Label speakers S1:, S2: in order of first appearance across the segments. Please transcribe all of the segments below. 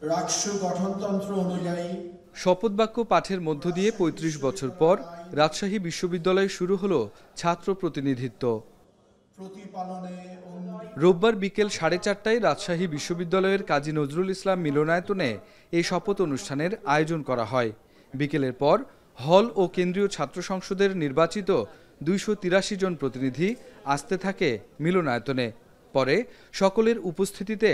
S1: রাষ্ট্র গঠনতন্ত্র অনুযায়ী
S2: শপথ বাক্য পাঠের মধ্য দিয়ে ৩৫ বছর পর রাজশাহী বিশ্ববিদ্যালয়ে শুরু হলো ছাত্র প্রতিনিধিত্ব। রোববার বিকেল 4:30টায় রাজশাহী বিশ্ববিদ্যালয়ের কাজী নজরুল ইসলাম মিলনায়তনে এই শপথ অনুষ্ঠানের আয়োজন করা হয়। বিকেলের পর হল ও কেন্দ্রীয় ছাত্র সংসদের নির্বাচিত ২৮৩ জন প্রতিনিধি আসতে থাকে মিলনায়তনে। পরে সকলের উপস্থিতিতে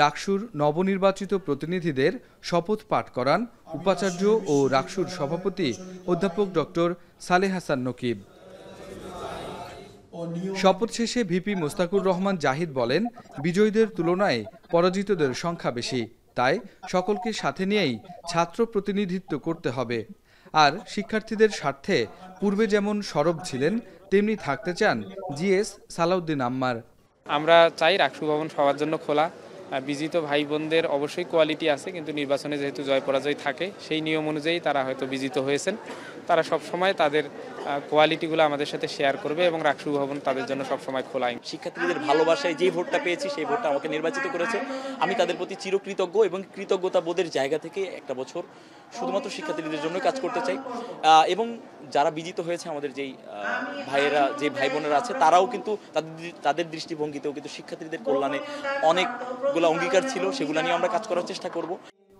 S2: রাকসুর নবনির্বাচিত প্রতিনিধিদের শপথ পাঠ করান উপাচার্য ও রাকসুর সভাপতি অধ্যাপক ডক্টর সালেহ হাসান নকিব। শপথ শেষে ভিপি মোস্তাকুর রহমান জাহিদ বলেন, বিজয়ীদের তুলনায় পরাজিতদের সংখ্যা বেশি, তাই সকলকে সাথে নিয়েই ছাত্র প্রতিনিধিত্ব করতে হবে। আর শিক্ষার্থীদের স্বার্থে পূর্বে যেমন সরব ছিলেন তেমনি থাকতে চান জিএস সালাউদ্দিন আম্মার।
S3: আমরা চাই রাকসু ভবন সবার জন্য খোলা। বিজিত ভাই বোনদের অবশ্যই কোয়ালিটি আছে, কিন্তু নির্বাচনে যেহেতু জয় পরাজয় থাকে সেই নিয়ম অনুযায়ী তারা হয়তো বিজিত হয়েছেন। তারা সবসময় তাদের কোয়ালিটিগুলো আমাদের সাথে শেয়ার করবে এবং রাকসু ভবন তাদের জন্য সবসময় খোলা।
S4: শিক্ষার্থীদের ভালোবাসায় যে ভোটটা পেয়েছি সেই ভোটটা আমাকে নির্বাচিত করেছে। আমি তাদের প্রতি চিরকৃতজ্ঞ এবং কৃতজ্ঞতা বোধের জায়গা থেকে একটা বছর শুধুমাত্র শিক্ষার্থীদের জন্য কাজ করতে চাই। এবং যারা বিজিত হয়েছে আমাদের যেই ভাইয়েরা, যে ভাই বোনেরা আছে, তারাও কিন্তু তাদের দৃষ্টিভঙ্গিতেও কিন্তু শিক্ষার্থীদের কল্যাণে অনেকগুলো অঙ্গীকার ছিল, সেগুলো নিয়ে আমরা কাজ করার চেষ্টা করব।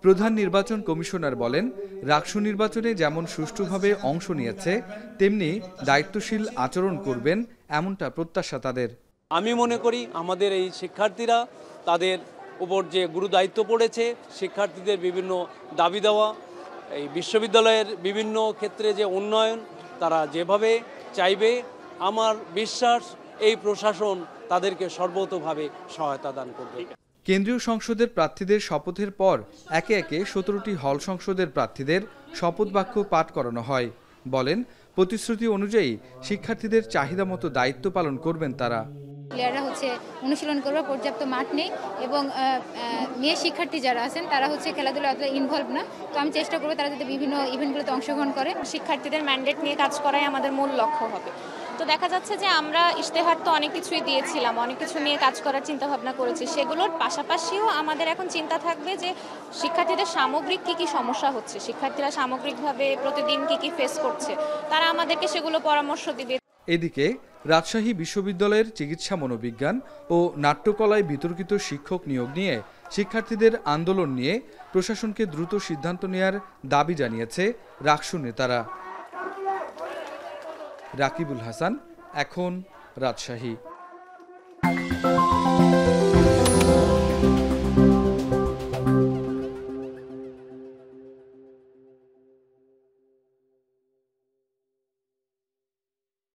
S2: প্রধান নির্বাচন কমিশনার বলেন, রাকসু নির্বাচনে যেমন সুষ্ঠুভাবে অংশ নিয়েছে তেমনি দায়িত্বশীল আচরণ করবেন এমনটা প্রত্যাশা তাদের।
S5: আমি মনে করি আমাদের এই শিক্ষার্থীরা তাদের উপর যে গুরু দায়িত্ব পড়েছে, শিক্ষার্থীদের বিভিন্ন দাবি দেওয়া, এই বিশ্ববিদ্যালয়ের বিভিন্ন ক্ষেত্রে যে উন্নয়ন তারা যেভাবে চাইবে, আমার বিশ্বাস এই প্রশাসন তাদেরকে সর্বতোভাবে সহায়তা দান করবে।
S2: কেন্দ্রীয় সংসদের প্রার্থীদের শপথের পর একে একে ১৭টি হল সংসদের প্রার্থীদের শপথ বাক্য পাঠ করানো হয়। বলেন, প্রতিশ্রুতি অনুযায়ী শিক্ষার্থীদের চাহিদা মতো দায়িত্ব পালন করবেন তারা।
S6: প্লেয়াররা অনুশীলন করবে, পর্যাপ্ত মাঠ নেই এবং মেয়ে শিক্ষার্থী যারা আছেন তারা খেলাধুলা অত ইনভলভ না। তো আমি চেষ্টা করবো তারা যাতে বিভিন্ন ইভেন্টগুলোতে অংশগ্রহণ করে।
S7: শিক্ষার্থীদের ম্যান্ডেট নিয়ে কাজ করাই আমাদের মূল লক্ষ্য হবে। তো দেখা যাচ্ছে যে আমরা ইশতেহার তো অনেক কিছুই দিয়েছিলাম, অনেক কিছু নিয়ে কাজ করার চিন্তা ভাবনা করেছি। সেগুলোর পাশাপাশিও আমাদের এখন চিন্তা থাকবে যে শিক্ষার্থীদের সামগ্রিক কি সমস্যা হচ্ছে, শিক্ষার্থীরা সামগ্রিকভাবে প্রতিদিন কি ফেস করছে, তারা আমাদেরকে সেগুলো পরামর্শ দিবে।
S2: এদিকে রাজশাহী বিশ্ববিদ্যালয়ের চিকিৎসা মনোবিজ্ঞান ও নাট্যকলায় বিতর্কিত শিক্ষক নিয়োগ নিয়ে শিক্ষার্থীদের আন্দোলন নিয়ে প্রশাসনকে দ্রুত সিদ্ধান্ত নেয়ার দাবি জানিয়েছে রাকসু নেতারা। রাকিবুল হাসান, এখন, রাজশাহী।